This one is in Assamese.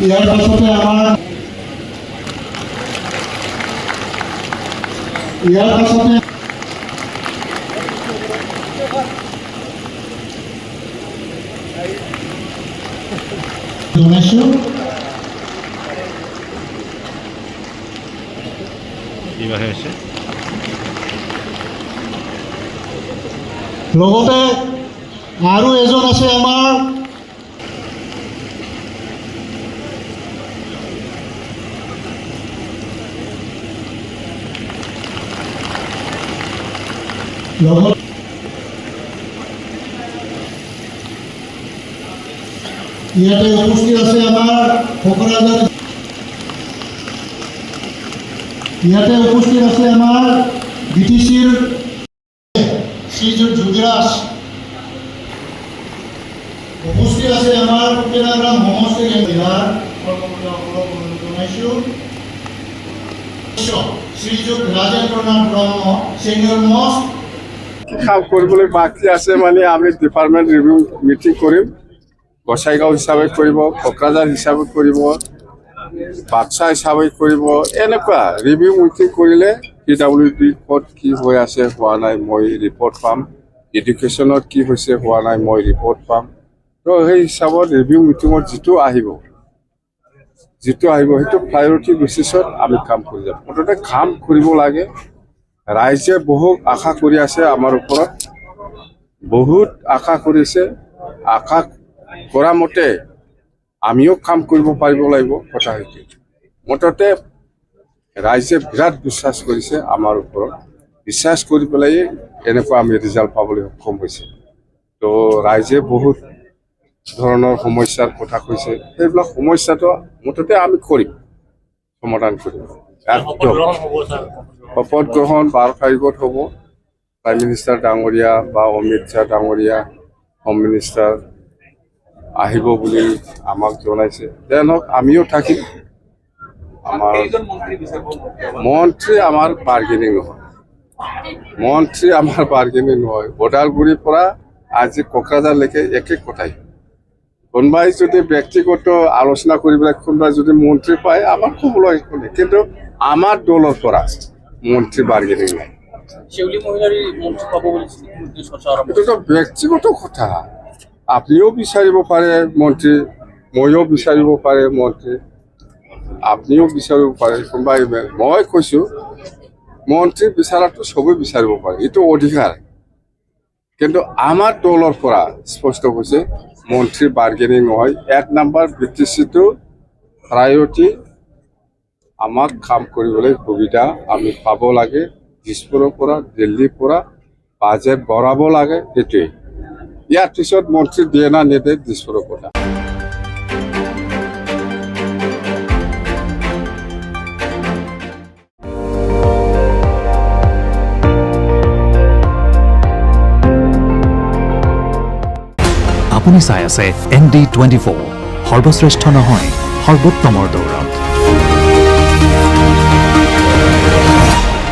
ইয়াৰ পাছতে জনাইছোঁ লগতে আৰু এজন আছে আমাৰ লগত ইয়াতে উপস্থিত আছে আমাৰ কোকৰাঝাৰ ইয়াতে উপস্থিত আছে আমাৰ বিটিচিৰ শ্ৰীযুত যোগীৰাজ উপস্থিত আছে আমাৰ কুকিনাগ্ৰাম সমষ্টি জিলাৰ জনাইছোঁ শ্ৰীযুত ৰাজেন্দ্ৰ নাথ ব্ৰহ্ম ছিনিয়ৰ মষ্ট কাম কৰিবলৈ বাকী আছে মানে আমি ডিপাৰ্টমেণ্ট ৰিভিউ মিটিং কৰিম গোসাইগাঁও হিচাপে কৰিব কোকৰাঝাৰ হিচাপে কৰিব বাক্সা হিচাপে কৰিব এনেকুৱা ৰিভিউ মিটিং কৰিলে PWD ক'ত কি হৈ আছে হোৱা নাই মই ৰিপৰ্ট পাম এডুকেশ্যনত কি হৈছে হোৱা নাই মই ৰিপৰ্ট পাম তো সেই হিচাপত ৰিভিউ মিটিঙত যিটো আহিব সেইটো প্ৰায়ৰিটি বেচিছত আমি কাম কৰি যাম মুঠতে কাম কৰিব লাগে ৰাইজে বহুত আশা কৰি আছে আমাৰ ওপৰত বহুত আশা কৰিছে আশা কৰা মতে আমিও কাম কৰিব পাৰিব লাগিব কথা হৈছে মুঠতে ৰাইজে বিৰাট বিশ্বাস কৰিছে আমাৰ ওপৰত বিশ্বাস কৰি পেলাই এনেকুৱা আমি ৰিজাল্ট পাবলৈ সক্ষম হৈছে তো ৰাইজে বহুত ধৰণৰ সমস্যাৰ কথা কৈছে সেইবিলাক সমস্যাটো মুঠতে আমি কৰিম সমাধান কৰিম শপত গ্ৰহণ 12 তাৰিখত হ'ব প্ৰাইম মিনিষ্টাৰ ডাঙৰীয়া বা অমিত শ্বাহ ডাঙৰীয়া হোম মিনিষ্টাৰ আহিব বুলি আমাক জনাইছে তেনেহ'লে আমিও থাকিম আমাৰ মন্ত্ৰী আমাৰ বাৰ্গেনিং নহয় ওদালগুৰিৰ পৰা আজি কোকৰাঝাৰলৈকে একে কথাই কোনোবাই যদি ব্যক্তিগত আলোচনা কৰি পেলাই কোনোবাই যদি মন্ত্ৰী পায় আমাৰ ক'বলৈ একো নাই কিন্তু আমাৰ দলৰ পৰা মন্ত্ৰী বাৰ্গেনিং নাই এইটোতো ব্যক্তিগত কথা আপনিও বিচাৰিব পাৰে মন্ত্ৰী ময়ো বিচাৰিব পাৰে মন্ত্ৰী আপনিও বিচাৰিব পাৰে কোনোবাই মই কৈছোঁ মন্ত্ৰী বিচাৰাটো চবেই বিচাৰিব পাৰে এইটো অধিকাৰ কিন্তু আমাৰ দলৰ পৰা স্পষ্ট হৈছে মন্ত্ৰী বাৰ্গেনিং নহয় 1 নম্বৰ BTCটো প্ৰায়ৰিটি আমাক কাম কৰিবলৈ সুবিধা আমি পাব লাগে দিছপুৰৰ পৰা দিল্লীৰ পৰা বাজেট বঢ়াব লাগে সেইটোৱেই ইয়াৰ পিছত মন্ত্ৰী দিয়ে না নিদিয়ে দিছপুৰৰ কথা আপুনি চাই আছে ND24 সৰ্বশ্ৰেষ্ঠ নহয় সৰ্বোত্তমৰ দৌৰ